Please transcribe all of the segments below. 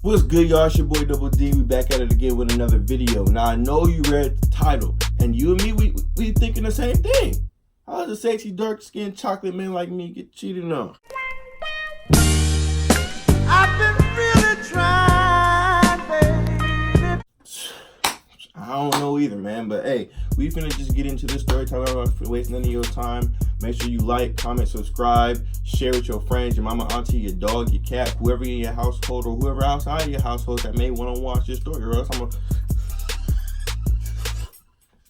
What's good, y'all? It's your boy Double D. We back at it again with another video. Now I know you read the title, and you and me, we thinking the same thing. How does a sexy dark-skinned chocolate man like me get cheated on? I've been really trying, baby. I don't know either, man. But hey, we finna just get into this story time. I'm not gonna waste none of your time. Make sure you like, comment, subscribe, share with your friends, your mama, auntie, your dog, your cat, whoever in your household or whoever outside of your household that may want to watch this story, or else you're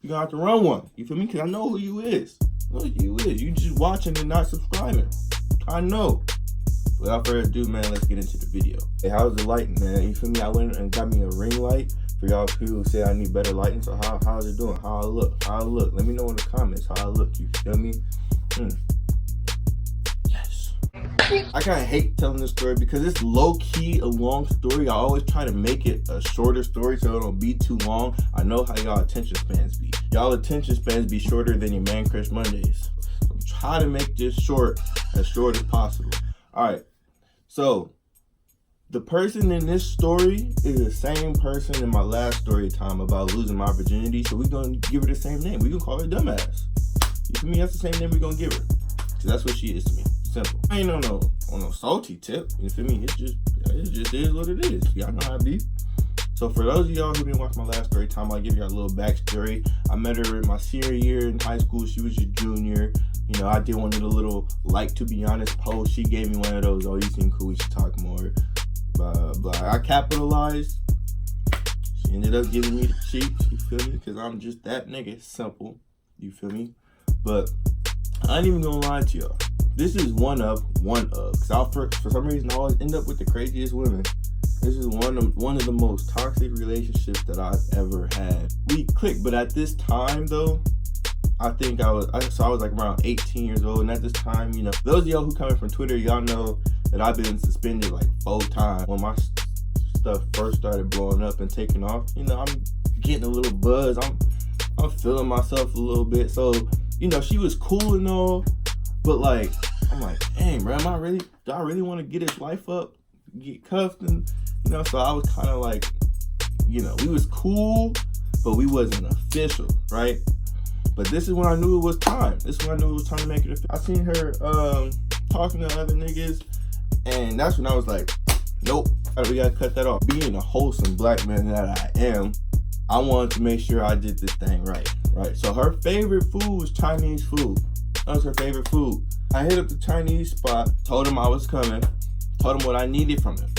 gonna have to run one. You feel me? Because I know who you is. I know who you is. You just watching and not subscribing. I know. Without further ado, man, let's get into the video. Hey, how's the lighting, man? You feel me? I went and got me a ring light. For y'all people who say I need better lighting, so how's it doing? How I look? Let me know in the comments how I look. You feel me? Yes. I kind of hate telling this story because it's low-key a long story. I always try to make it a shorter story so it don't be too long. I know how y'all attention spans be. Y'all attention spans be shorter than your Man Crush Mondays. So try to make this short as possible. All right. So the person in this story is the same person in my last story time about losing my virginity. So we're going to give her the same name. We're going to call her Dumbass. You feel me? That's the same name we're going to give her. Because that's what she is to me. Simple. I ain't on no salty tip. You feel me? It just is what it is. Y'all know how it be. So for those of y'all who didn't watch my last story time, I'll give y'all a little backstory. I met her in my senior year in high school. She was a junior. You know, I did one of the little like to be honest posts. She gave me one of those, oh, you seem cool, we should talk more. Blah, blah. I capitalized. She ended up giving me the cheeks, you feel me? Because I'm just that nigga. Simple. You feel me? But I ain't even gonna lie to y'all. This is one of. Because for some reason, I always end up with the craziest women. This is one of the most toxic relationships that I've ever had. We clicked, but at this time, though, I think I was like around 18 years old. And at this time, you know, those of y'all who coming from Twitter, y'all know that I've been suspended like 4 times. When my stuff first started blowing up and taking off, you know, I'm getting a little buzz. I'm feeling myself a little bit. So, you know, she was cool and all, but like, I'm like, dang, bro, do I really want to get his life up, get cuffed? And, you know, so I was kind of like, you know, we was cool, but we wasn't official, right? But this is when I knew it was time. This is when I knew it was time to make it official. I seen her talking to other niggas, and that's when I was like, nope, we gotta cut that off. Being a wholesome black man that I am, I wanted to make sure I did this thing right? So her favorite food was Chinese food. That was her favorite food. I hit up the Chinese spot, told him I was coming, told him what I needed from him.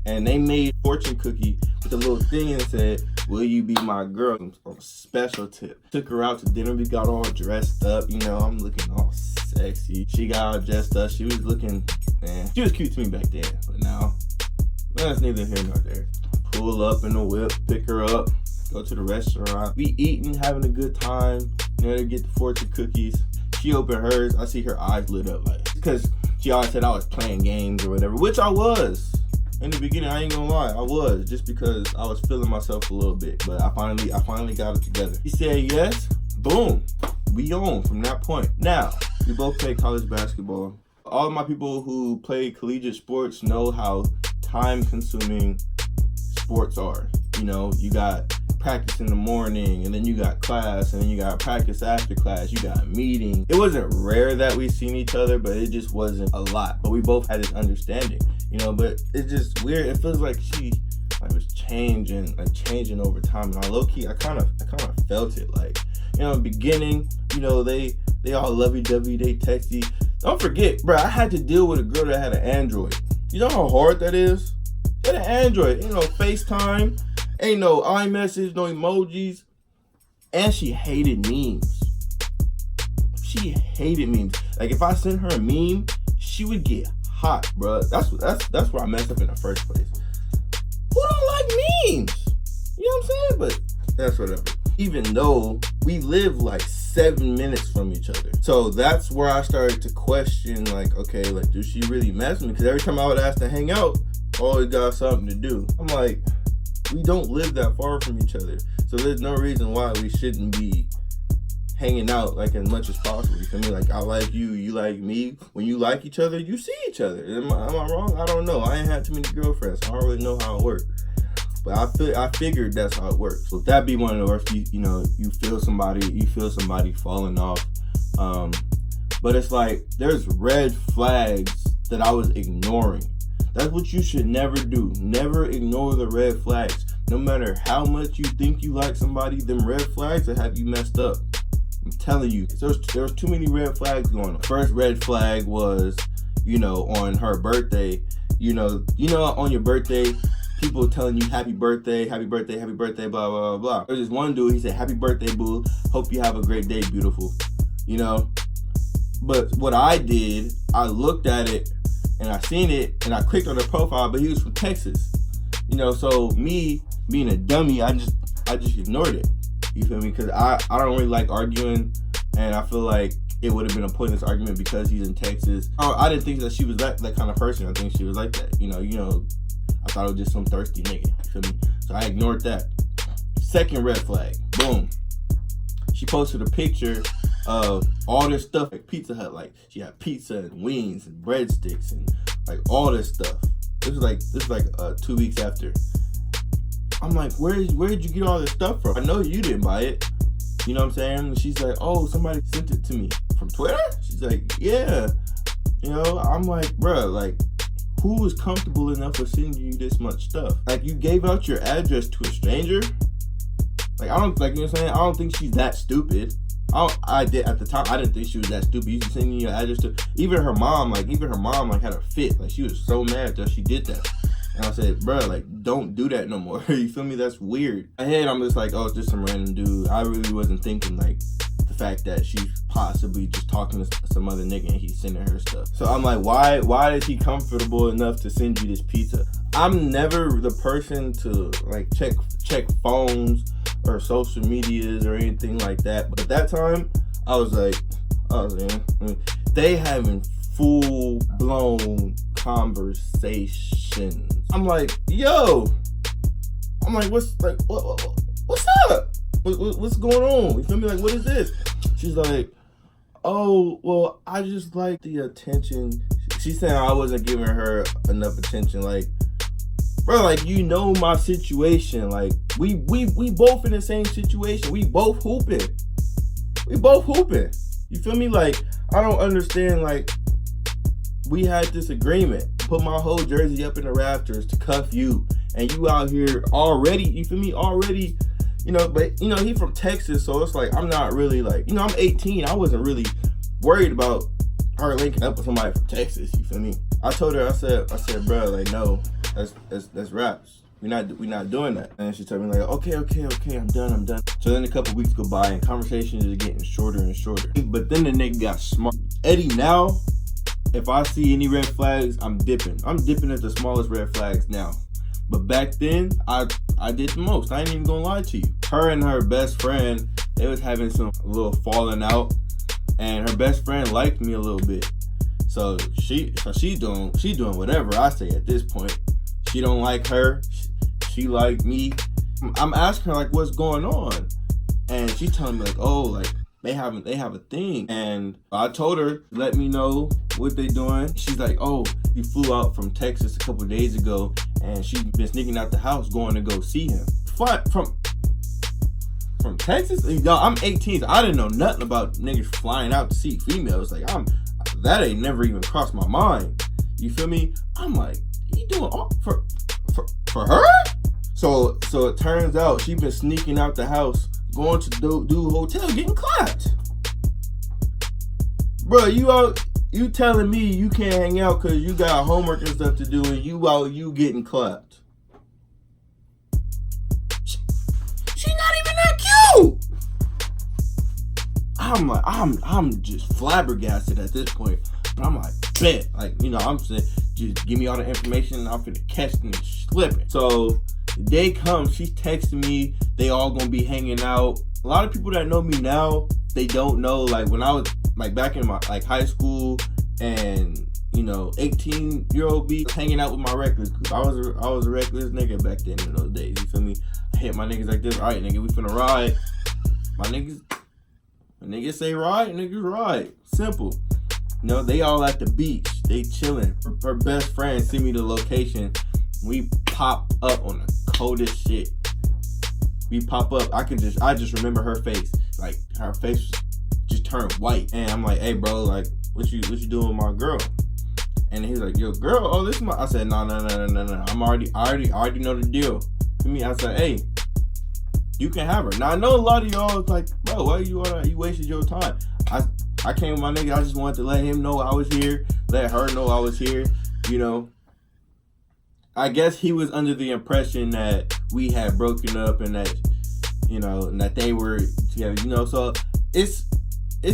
And they made fortune cookie with a little thing and said, will you be my girl? On a special tip. Took her out to dinner. We got all dressed up. You know, I'm looking all sexy. She got all dressed up. She was looking, man, she was cute to me back then. But now, that's neither here nor there. Pull up in the whip, pick her up, go to the restaurant. We eating, having a good time. You know, to get the fortune cookies. She opened hers. I see her eyes lit up, like, because she always said I was playing games or whatever, which I was. In the beginning, I ain't gonna lie, I was, just because I was feeling myself a little bit, but I finally got it together. He said yes, boom, we on from that point. Now, we both play college basketball. All of my people who play collegiate sports know how time-consuming sports are. You know, you got practice in the morning, and then you got class, and then you got practice after class, you got a meeting. It wasn't rare that we seen each other, but it just wasn't a lot. But we both had this understanding, you know, but it's just weird. It feels like she was changing over time. And I kind of felt it, like, you know, in the beginning, you know, they all lovey-dovey, they texty. Don't forget, bro, I had to deal with a girl that had an Android. You know how hard that is? She had an Android, you know, FaceTime. Ain't no iMessage, no emojis. And she hated memes. She hated memes. Like, if I sent her a meme, she would get hot, bro. That's where I messed up in the first place. Who don't like memes? You know what I'm saying? But that's whatever. Even though we live like 7 minutes from each other. So that's where I started to question, like, okay, like, does she really mess with me? Because every time I would ask to hang out, I always got something to do. I'm like, we don't live that far from each other, so there's no reason why we shouldn't be hanging out like as much as possible. You feel me? Like I like you, you like me. When you like each other, you see each other. Am I wrong? I don't know. I ain't had too many girlfriends, so I don't really know how it works. But I figured that's how it works. So that be one of the worst. You feel somebody falling off. But it's like there's red flags that I was ignoring. That's what you should never do. Never ignore the red flags. No matter how much you think you like somebody, them red flags will have you messed up. I'm telling you, there was too many red flags going on. First red flag was, on her birthday. On your birthday, people telling you happy birthday, blah, blah, blah, blah. There's this one dude, he said, happy birthday, boo. Hope you have a great day, beautiful. But what I did, I looked at it and I seen it and I clicked on the profile, but he was from Texas. So me being a dummy, I just ignored it. You feel me? Because I don't really like arguing, and I feel like it would have been a pointless argument because he's in Texas. I didn't think that she was that kind of person. I think she was like that. I thought it was just some thirsty nigga. You feel me? So I ignored that. Second red flag. Boom. She posted a picture of all this stuff at Pizza Hut. Like she had pizza and wings and breadsticks and like all this stuff. This is like 2 weeks after. I'm like, where did you get all this stuff from? I know you didn't buy it. You know what I'm saying? And she's like, oh, somebody sent it to me from Twitter? She's like, yeah. I'm like, bruh, like, who is comfortable enough with sending you this much stuff? Like, you gave out your address to a stranger? Like, I don't think she's that stupid. I did at the time. I didn't think she was that stupid. You just sending your address to even her mom. Like had a fit. Like she was so mad that she did that. And I said, bro, like don't do that no more. You feel me? That's weird. In my head, I'm just like, oh, it's just some random dude. I really wasn't thinking like the fact that she's possibly just talking to some other nigga and he's sending her stuff. So I'm like, why is he comfortable enough to send you this pizza? I'm never the person to like check phones or social medias or anything like that. But at that time, I was like, they having full blown conversations. I'm like, what's up? What's going on? You feel me? Like, what is this? She's like, oh, well, I just like the attention. She's saying I wasn't giving her enough attention. Like, bro, like, my situation. Like, we both in the same situation. We both hooping. You feel me? Like, I don't understand, like, we had this agreement. Put my whole jersey up in the rafters to cuff you. And you out here already, you feel me? Already, but, he from Texas. So it's like, I'm not really, like, I'm 18. I wasn't really worried about her linking up with somebody from Texas. You feel me? I told her, I said, bro, like, no. That's raps. We're not doing that. And she told me like, okay, I'm done. So then a couple weeks go by and conversations are getting shorter and shorter. But then the nigga got smart. Eddie, now, if I see any red flags, I'm dipping. I'm dipping at the smallest red flags now. But back then, I did the most. I ain't even gonna lie to you. Her and her best friend, they was having some little falling out, and her best friend liked me a little bit. So she's doing whatever I say at this point. She don't like her. She like me. I'm asking her like, what's going on? And she's telling me like, oh, like they have a thing. And I told her, let me know what they doing. She's like, oh, he flew out from Texas a couple days ago, and she's been sneaking out the house going to go see him. From Texas? Y'all, I'm 18. So I didn't know nothing about niggas flying out to see females. Like that ain't never even crossed my mind. You feel me? I'm like, you doing all for her? So it turns out she been sneaking out the house, going to do hotel, getting clapped. Bro, you telling me you can't hang out because you got homework and stuff to do, and you getting clapped? She's not even that cute. I'm like, I'm just flabbergasted at this point. But I'm like, bet. Like, I'm saying, just give me all the information and I'm finna catch them and slip it. So the day comes, she's texting me, they all gonna be hanging out. A lot of people that know me now, they don't know, like when I was like back in my like high school and 18-year-old me hanging out with my reckless group. I was a reckless nigga back then in those days. You feel me? I hit my niggas like this. All right, nigga, we finna ride. My niggas When niggas say ride, niggas ride. Simple. You know, they all at the beach. They chilling. Her best friend sent me the location. We pop up on the coldest shit. We pop up. I just remember her face. Like, her face just turned white. And I'm like, hey, bro, like, what you doing with my girl? And he's like, yo, girl, oh, this is my... I said, no. I already know the deal. To me, I said, hey, you can have her. Now, I know a lot of y'all is like, bro, why you wasted your time? I came with my nigga. I just wanted to let him know I was here. Let her know I was here. You know, I guess he was under the impression that we had broken up and that, you know, and that they were together, you know. So it's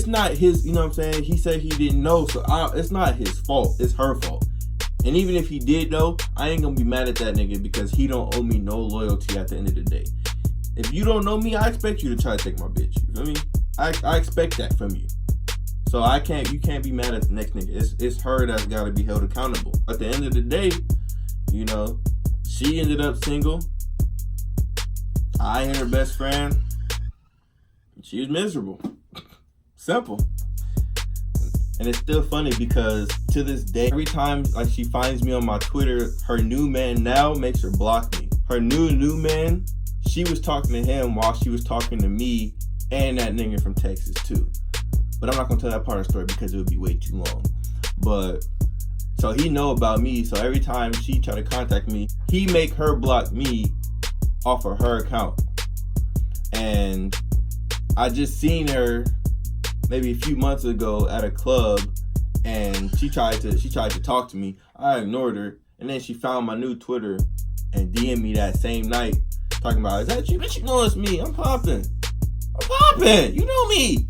not his, you know what I'm saying? He said he didn't know, so it's not his fault. It's her fault. And even if he did know, I ain't gonna be mad at that nigga because he don't owe me no loyalty at the end of the day. If you don't know me, I expect you to try to take my bitch. You feel me? I expect that from you. So you can't be mad at the next nigga. It's her that's gotta be held accountable. At the end of the day, you know, she ended up single. I and her best friend, she was miserable. Simple. And it's still funny because to this day, every time like she finds me on my Twitter, her new man now makes her block me. Her new man, she was talking to him while she was talking to me and that nigga from Texas too. But I'm not gonna tell that part of the story because it would be way too long. But so he know about me, so every time she try to contact me, he make her block me off of her account. And I just seen her maybe a few months ago at a club, and she tried to talk to me. I ignored her, and then she found my new Twitter and DM'd me that same night, talking about, is that you? Bitch, you know it's me. I'm popping. You know me.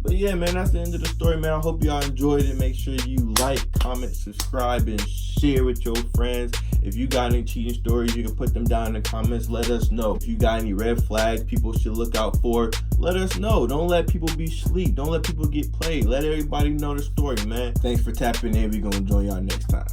But yeah, man, that's the end of the story, man. I hope y'all enjoyed it. Make sure you like, comment, subscribe, and share with your friends. If you got any cheating stories, you can put them down in the comments. Let us know. If you got any red flags people should look out for, let us know. Don't let people be sleep. Don't let people get played. Let everybody know the story, man. Thanks for tapping in. We're going to join y'all next time.